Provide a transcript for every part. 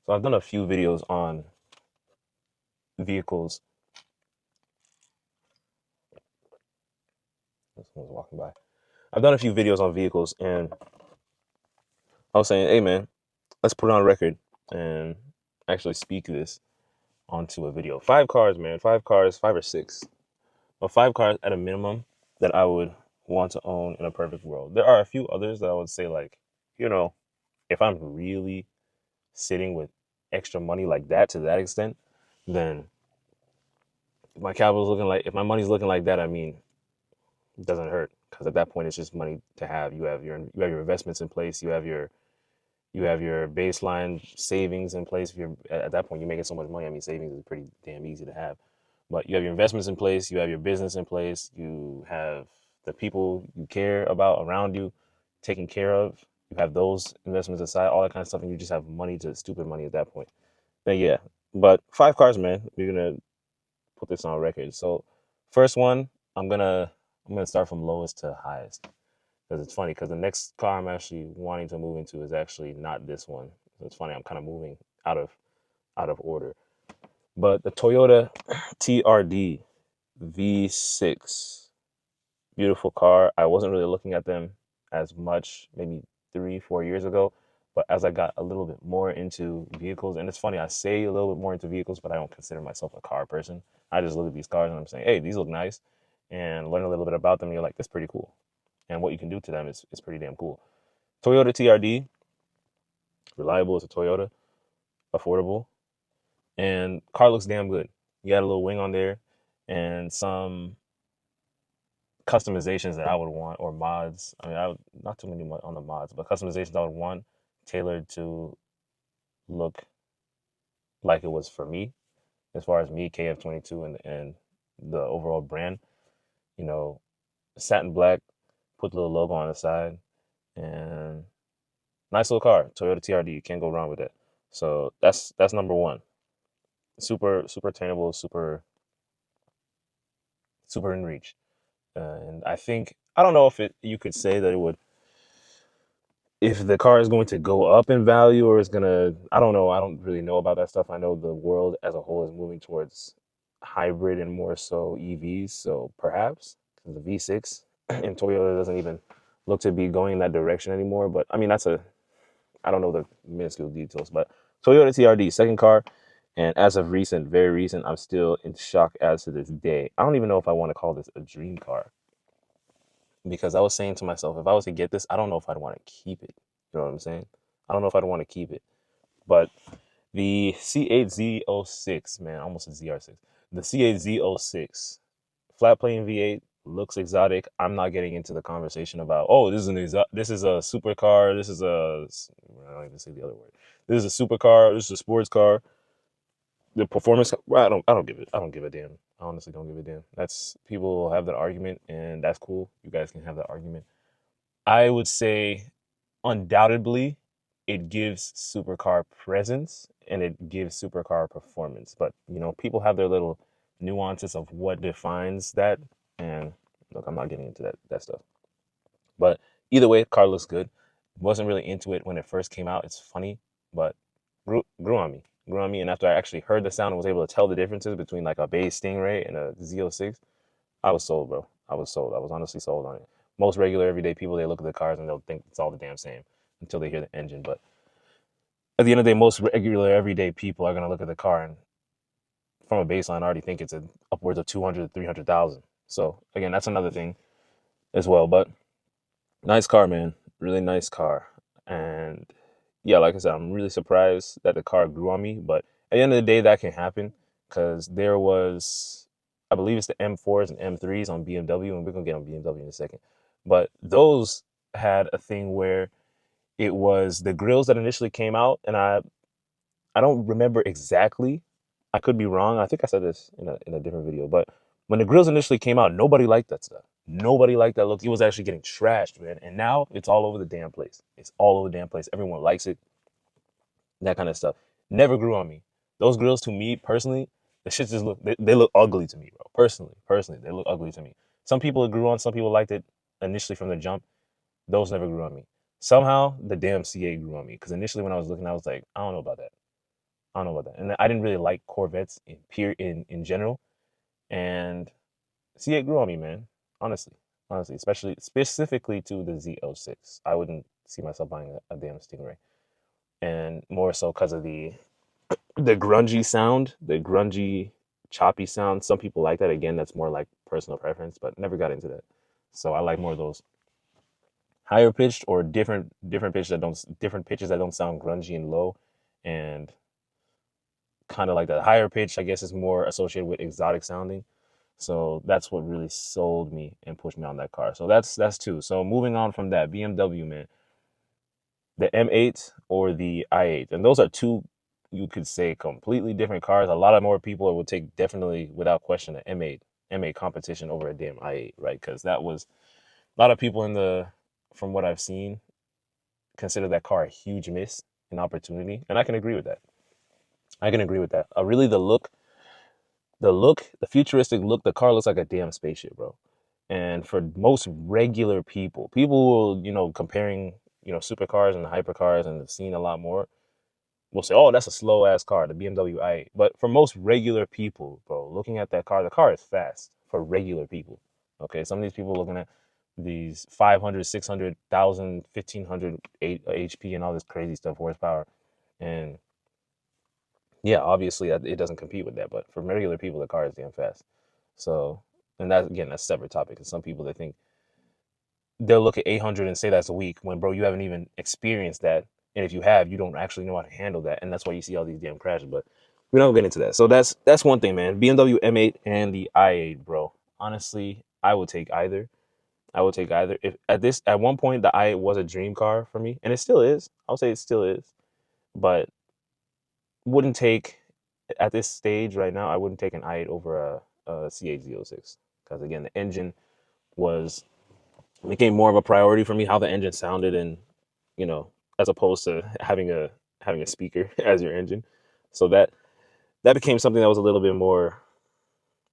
So I've done a few videos on vehicles. Someone's walking by. I've done a few videos on vehicles, and I was saying, hey man, let's put it on record and actually speak this onto a video. Five cars, man. Five cars, five or six. But five cars at a minimum that I would want to own in a perfect world. There are a few others that I would say, like, you know, if I'm really sitting with extra money like that to that extent, then my capital's looking like, if my money's looking like that, I mean, it doesn't hurt because at that point it's just money to have. You have your investments in place. You have your baseline savings in place. If you're at that point, you're making so much money. I mean, savings is pretty damn easy to have. But you have your investments in place. You have your business in place. You have the people you care about around you taken care of. You have those investments aside, all that kind of stuff, and you just have money to stupid money at that point. Then yeah, but five cars, man. We're gonna put this on record. So first one, I'm gonna start from lowest to highest because it's funny because the next car I'm actually wanting to move into is actually not this one. So it's funny. I'm kind of moving out of order. But the Toyota TRD V6, beautiful car. I wasn't really looking at them as much maybe 3, 4 years ago. But as I got a little bit more into vehicles, and it's funny, I say a little bit more into vehicles, but I don't consider myself a car person. I just look at these cars and I'm saying, hey, these look nice, and learn a little bit about them. And you're like, that's pretty cool. And what you can do to them is pretty damn cool. Toyota TRD, reliable as a Toyota, affordable, and car looks damn good. You got a little wing on there and some customizations that I would want or mods. I mean, I would not too many on the mods, but customizations I would want tailored to look like it was for me, as far as me, KF22, and the overall brand. You know, satin black, put the little logo on the side, and nice little car, Toyota TRD. You can't go wrong with it. So that's number one. Super attainable, super in reach. And I think I don't know if it you could say that it would if the car is going to go up in value or is gonna I don't know. I don't really know about that stuff. I know the world as a whole is moving towards hybrid and more so EVs. So perhaps the V6 and Toyota doesn't even look to be going in that direction anymore. But I mean that's a I don't know the minuscule details. But Toyota TRD, second car. And as of recent, very recent, I'm still in shock as to this day. I don't even know if I want to call this a dream car because I was saying to myself, if I was to get this, I don't know if I'd want to keep it. You know what I'm saying? I don't know if I'd want to keep it. But the C8Z06, man, almost a ZR6. The C8Z06, flat plane V8 looks exotic. I'm not getting into the conversation about, oh, this is a supercar. This is a I don't even say the other word. This is a supercar. This is a sports car. The performance, well, I don't give it. I don't give a damn. I honestly don't give a damn. That's people have that argument, and that's cool. You guys can have that argument. I would say undoubtedly it gives supercar presence and it gives supercar performance. But people have their little nuances of what defines that. And look, I'm not getting into that stuff. But either way, car looks good. Wasn't really into it when it first came out. It's funny, but grew on me. Grew on me. And after I actually heard the sound and was able to tell the differences between like a base Stingray and a Z06, I was sold, bro. I was sold. I was honestly sold on it. Most regular everyday people, they look at the cars and they'll think it's all the damn same until they hear the engine. But at the end of the day, most regular everyday people are gonna look at the car and from a baseline already think it's upwards of 200, 300,000. So again, that's another thing as well. But nice car, man. Really nice car. And yeah, like I said, I'm really surprised that the car grew on me. But at the end of the day, that can happen because there was, I believe it's the M4s and M3s on BMW, and we're gonna get on BMW in a second. But those had a thing where it was the grills that initially came out, and I don't remember exactly. I could be wrong. I think I said this in a different video, but when the grills initially came out, nobody liked that stuff. Nobody liked that look. It was actually getting trashed, man. And now it's all over the damn place. It's all over the damn place. Everyone likes it. That kind of stuff. Never grew on me. Those grills, to me personally, the shit just they look ugly to me, bro. Personally, they look ugly to me. Some people it grew on. Some people liked it initially from the jump. Those never grew on me. Somehow the damn C8 grew on me because initially when I was looking, I was like, I don't know about that. I don't know about that. And I didn't really like Corvettes in general. And C8 grew on me, man. Honestly, honestly, especially specifically to the Z06. I wouldn't see myself buying a damn Stingray, and more so because of the grungy sound, the grungy choppy sound. Some people like that. Again, that's more like personal preference, but never got into that. So I like more of those higher pitched or different pitches that don't sound grungy and low, and kind of like that higher pitch. I guess is more associated with exotic sounding. So that's what really sold me and pushed me on that car. So that's two. So moving on from that, BMW, man, the M8 or the i8, and those are two, you could say, completely different cars. A lot of more people would take, definitely without question, the M8 competition over a damn i8, right? Because that was a lot of people from what I've seen, consider that car a huge miss, an opportunity, and I can agree with that. I can agree with that. Really, the futuristic look, the car looks like a damn spaceship, bro. And for most regular people will, comparing, supercars and hypercars and have seen a lot more, will say, oh, that's a slow ass car, the BMW i8. But for most regular people, bro, looking at that car, the car is fast for regular people. Okay, some of these people looking at these 500, 600,000, 1500 HP and all this crazy stuff, horsepower. And yeah, obviously it doesn't compete with that. But for regular people, the car is damn fast. So, and that, again, that's a separate topic. And some people, they think they'll look at 800 and say that's weak when, bro, you haven't even experienced that. And if you have, you don't actually know how to handle that. And that's why you see all these damn crashes. But we don't get into that. So that's one thing, man. BMW M8 and the i8, bro. Honestly, I would take either. I would take either. If at one point the i8 was a dream car for me, and it still is. I'll say it still is. But wouldn't take, at this stage right now, I wouldn't take an i8 over a C8 Z06. Because again, the engine was became more of a priority for me, how the engine sounded, and as opposed to having a speaker as your engine. So that became something that was a little bit more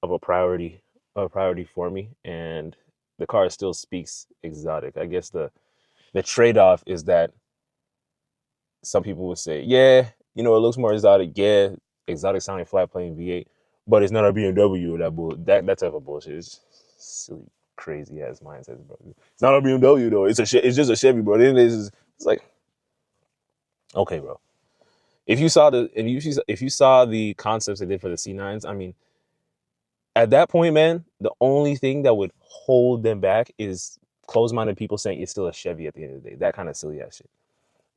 of a priority for me. And the car still speaks exotic. I guess the trade-off is that some people would say, yeah, it looks more exotic. Yeah, exotic sounding flat plane V8, but it's not a BMW or that type of bullshit. It's silly, crazy ass mindsets, bro. It's not a BMW though. It's just a Chevy, bro. It's like, okay, bro. If you saw the concepts they did for the C9s, I mean, at that point, man, the only thing that would hold them back is closed-minded people saying it's still a Chevy at the end of the day. That kind of silly ass shit.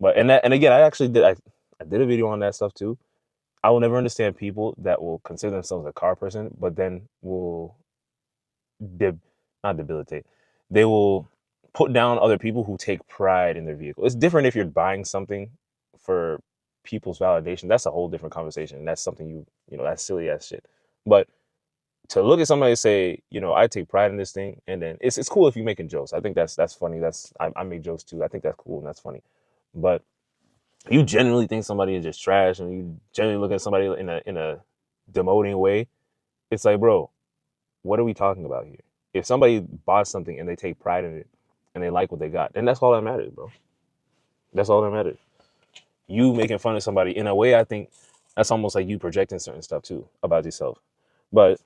But and again, I did a video on that stuff too. I will never understand people that will consider themselves a car person, but then will deb not debilitate. They will put down other people who take pride in their vehicle. It's different if you're buying something for people's validation. That's a whole different conversation. That's something that's silly ass shit. But to look at somebody and say, I take pride in this thing, and then it's cool if you're making jokes. I think that's funny. I make jokes too. I think that's cool and that's funny. But you genuinely think somebody is just trash, and you genuinely look at somebody in a demoting way, it's like, bro, what are we talking about here? If somebody bought something and they take pride in it and they like what they got, then that's all that matters, bro. That's all that matters. You making fun of somebody, in a way, I think that's almost like you projecting certain stuff too about yourself. But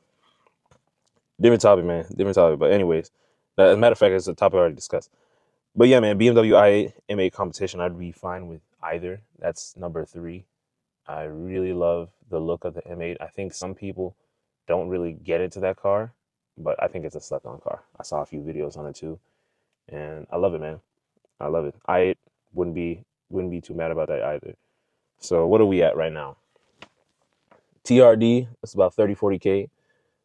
different topic, man. Different topic. But anyways, as a matter of fact, it's a topic I already discussed. But yeah, man, BMW i8 M8 competition, I'd be fine with either. That's number 3. I really love the look of the M8. I think some people don't really get into that car, but I think it's a slept-on car. I saw a few videos on it too, and I love it, man. I love it. I wouldn't be too mad about that either. So what are we at right now? TRD, it's about 30, 40K.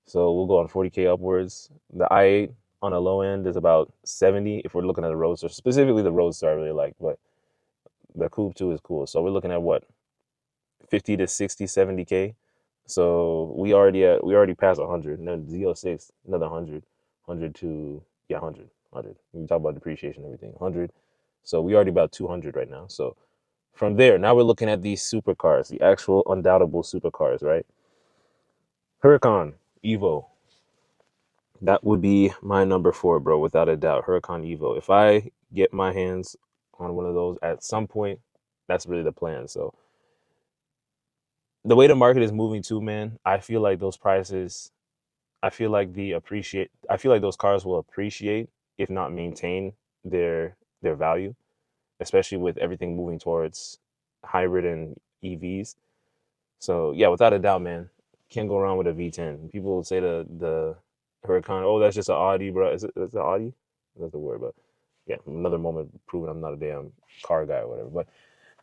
So we'll go on 40K upwards. The i8 on a low end is about 70 if we're looking at the Roadster. Specifically the Roadster I really like, but the Coupe too is cool. So we're looking at what? 50 to 60, 70K. So we already passed 100. And then Z06, another 100. 100 to, yeah, 100. 100. We talk about depreciation and everything. 100. So we already about 200 right now. So from there, now we're looking at these supercars, the actual undoubtable supercars, right? Huracan Evo. That would be my number 4, bro, without a doubt. Huracan Evo. If I get my hands on one of those at some point, that's really the plan. So the way the market is moving too, man, I feel like those prices, I feel like I feel like those cars will appreciate if not maintain their value, especially with everything moving towards hybrid and EVs. So yeah, without a doubt, man, can't go wrong with a V10. People say the Huracan, oh, that's just an Audi, bro. Is it an Audi? That's the word, but yeah, another moment proving I'm not a damn car guy or whatever. But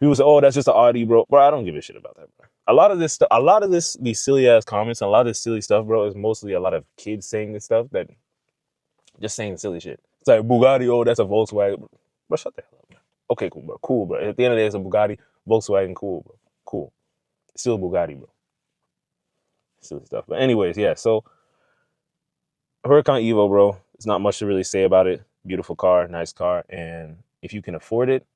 people say, "Oh, that's just an Audi, bro." Bro, I don't give a shit about that, bro. A lot of this, these silly ass comments, and a lot of this silly stuff, bro, is mostly a lot of kids saying this stuff that just saying silly shit. It's like Bugatti, oh, that's a Volkswagen, bro. Shut the hell up, man. Okay, cool, bro. Cool, bro. At the end of the day, it's a Bugatti, Volkswagen, cool, bro. Cool. It's still a Bugatti, bro. Silly stuff. But anyways, yeah. So Huracan Evo, bro. There's not much to really say about it. Beautiful car, nice car, and if you can afford it,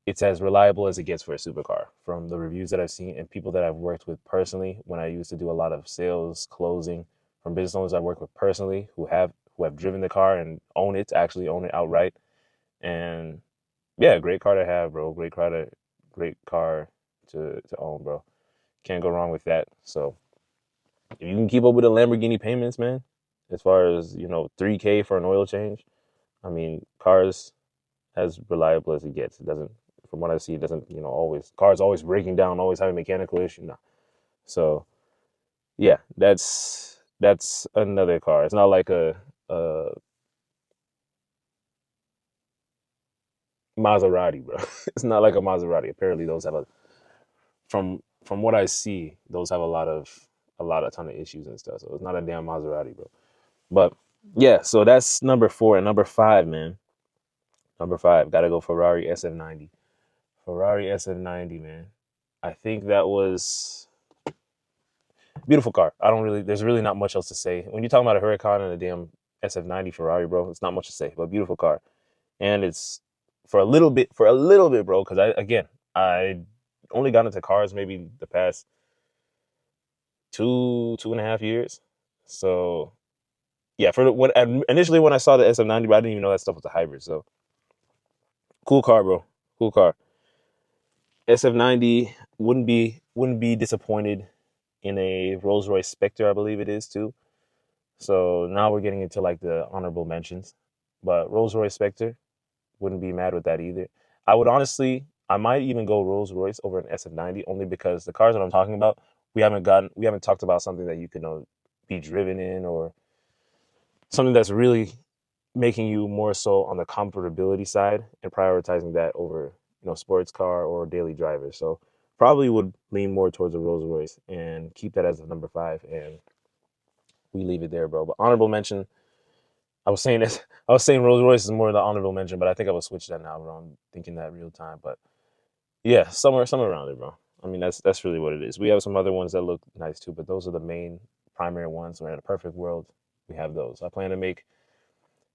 it's as reliable as it gets for a supercar from the reviews that I've seen and people that I've worked with personally when I used to do a lot of sales, closing, from business owners I work with personally who have driven the car and actually own it outright. And yeah, great car to have, bro. Great car to own, bro. Can't go wrong with that. So if you can keep up with the Lamborghini payments, man, as far as, 3K for an oil change, I mean, cars as reliable as it gets. It doesn't, from what I see, it doesn't, always, cars always breaking down, always having mechanical issue. No. So yeah, that's another car. It's not like a Maserati, bro. It's not like a Maserati. Apparently, those have from what I see, those have a ton of issues and stuff. So it's not a damn Maserati, bro. But yeah, so that's number four. And number five, man. Number five, gotta go Ferrari SF90. Ferrari SF90, man. I think that was beautiful car. There's really not much else to say. When you're talking about a Huracan and a damn SF90 Ferrari, bro, it's not much to say, but beautiful car. And it's for a little bit, bro, because I only got into cars maybe the past 2.5 years. So yeah, initially when I saw the SF90, but I didn't even know that stuff was a hybrid. So cool car, bro. Cool car. SF90 wouldn't be disappointed in a Rolls Royce Spectre, I believe it is too. So now we're getting into like the honorable mentions. But Rolls Royce Spectre, wouldn't be mad with that either. I might even go Rolls Royce over an SF90 only because the cars that I'm talking about, we haven't talked about something that you can be driven in or something that's really making you more so on the comfortability side and prioritizing that over, sports car or daily driver. So probably would lean more towards a Rolls Royce and keep that as a number five. And we leave it there, bro. But honorable mention, I was saying this. I was saying Rolls Royce is more the honorable mention, but I think I will switch that now, bro. I'm thinking that real time, but yeah, somewhere around it, bro. I mean, that's really what it is. We have some other ones that look nice too, but those are the main primary ones. We're in a perfect world. We have those. I plan to make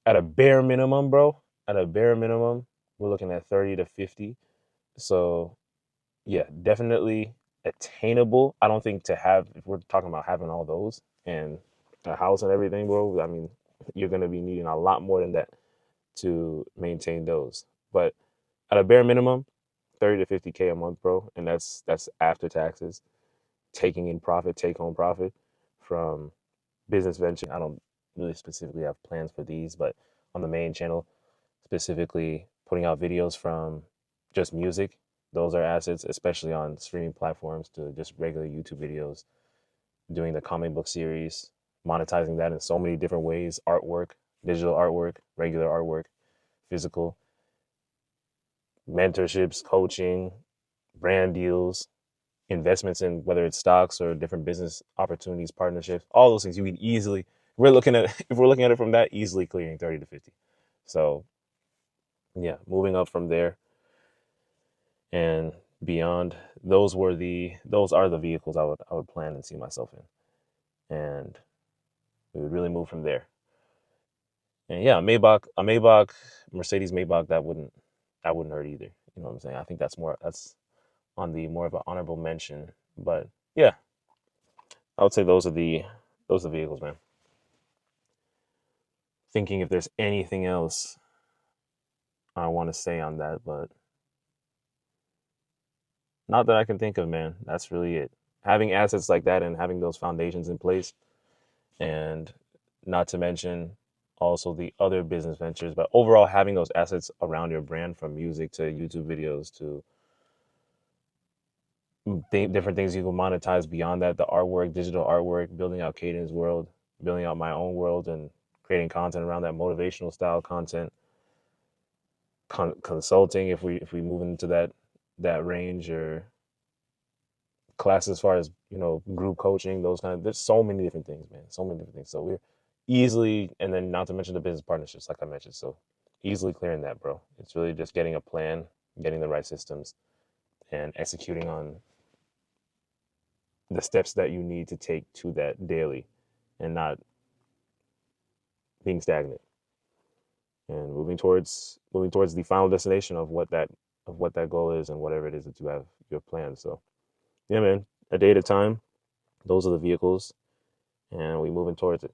at a bare minimum, bro. At a bare minimum, we're looking at 30 to 50. So yeah, definitely attainable. I don't think to have if we're talking about having all those and a house and everything, bro. I mean, you're gonna be needing a lot more than that to maintain those. But at a bare minimum, 30 to 50K a month, bro, and that's after taxes, taking in profit, take home profit from business venture. I don't really specifically have plans for these, but on the main channel, specifically putting out videos from just music, those are assets, especially on streaming platforms to just regular YouTube videos, doing the comic book series, monetizing that in so many different ways, artwork, digital artwork, regular artwork, physical, mentorships, coaching, brand deals, investments in whether it's stocks or different business opportunities, partnerships, all those things you can easily if we're looking at it from that, easily clearing 30 to 50. So yeah, moving up from there and beyond, those are the vehicles I would plan and see myself in. And we would really move from there. And yeah, a Maybach, Mercedes Maybach, that wouldn't hurt either. You know what I'm saying? I think that's on the more of an honorable mention. But yeah, I would say those are the vehicles, man. Thinking if there's anything else I want to say on that, but Not that I can think of, man. That's really it. Having assets like that and having those foundations in place, and not to mention also the other business ventures, but overall having those assets around your brand, from music to YouTube videos to different things you can monetize beyond that, the artwork, digital artwork, building out Caden's world, building out my own world, and creating content around that, motivational style content, consulting if we move into that range, or classes as far as group coaching, those kind of, there's so many different things, man, so many different things. So we're easily, and then not to mention the business partnerships like I mentioned, so easily clearing that, bro. It's really just getting a plan, getting the right systems, and executing on the steps that you need to take to that daily, and not being stagnant, and moving towards the final destination of what that goal is, and whatever it is that you have planned. So yeah, man, a day at a time. Those are the vehicles, and we moving towards it.